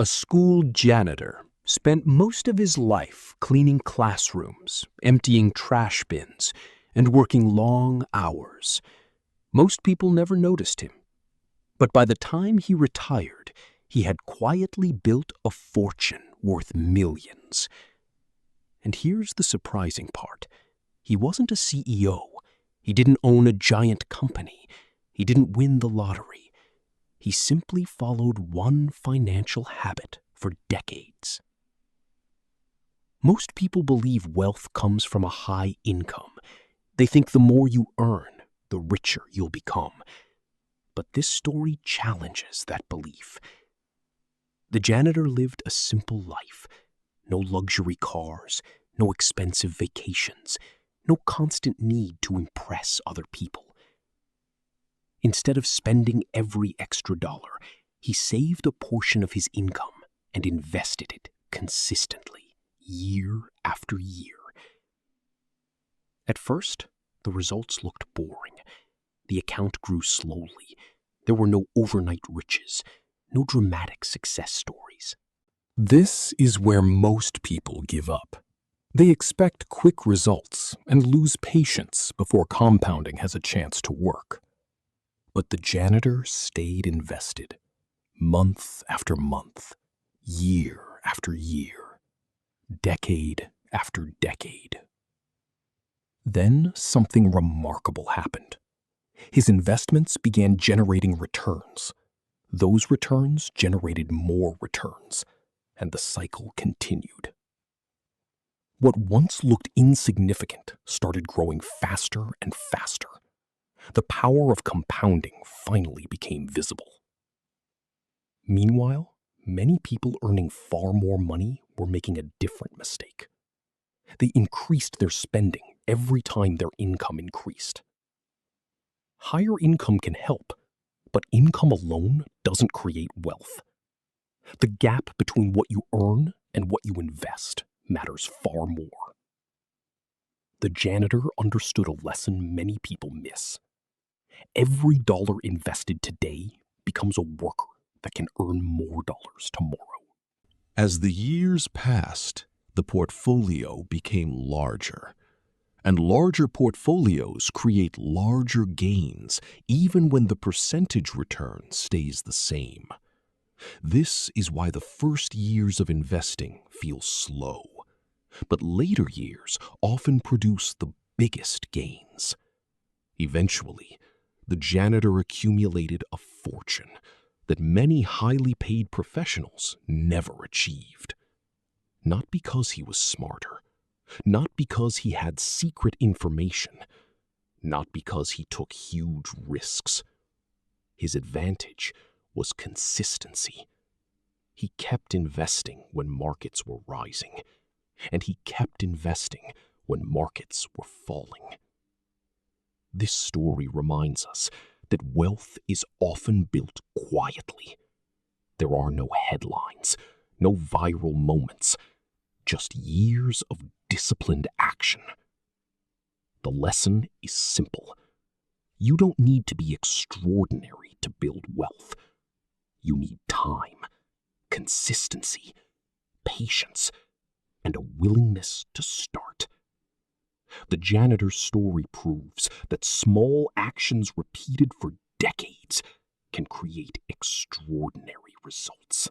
A school janitor spent most of his life cleaning classrooms, emptying trash bins, and working long hours. Most people never noticed him. But by the time he retired, he had quietly built a fortune worth millions. And here's the surprising part. He wasn't a CEO. He didn't own a giant company. He didn't win the lottery. He simply followed one financial habit for decades. Most people believe wealth comes from a high income. They think the more you earn, the richer you'll become. But this story challenges that belief. The janitor lived a simple life. No luxury cars, no expensive vacations, no constant need to impress other people. Instead of spending every extra dollar, he saved a portion of his income and invested it consistently, year after year. At first, the results looked boring. The account grew slowly. There were no overnight riches, no dramatic success stories. This is where most people give up. They expect quick results and lose patience before compounding has a chance to work. But the janitor stayed invested, month after month, year after year, decade after decade. Then something remarkable happened. His investments began generating returns. Those returns generated more returns, and the cycle continued. What once looked insignificant started growing faster and faster. The power of compounding finally became visible. Meanwhile, many people earning far more money were making a different mistake. They increased their spending every time their income increased. Higher income can help, but income alone doesn't create wealth. The gap between what you earn and what you invest matters far more. The janitor understood a lesson many people miss. Every dollar invested today becomes a worker that can earn more dollars tomorrow. As the years passed, the portfolio became larger. And larger portfolios create larger gains, even when the percentage return stays the same. This is why the first years of investing feel slow, but later years often produce the biggest gains. Eventually, the janitor accumulated a fortune that many highly paid professionals never achieved. Not because he was smarter, not because he had secret information, not because he took huge risks. His advantage was consistency. He kept investing when markets were rising, and he kept investing when markets were falling. This story reminds us that wealth is often built quietly. There are no headlines, no viral moments, just years of disciplined action. The lesson is simple. You don't need to be extraordinary to build wealth. You need time, consistency, patience, and a willingness to start. The janitor's story proves that small actions repeated for decades can create extraordinary results.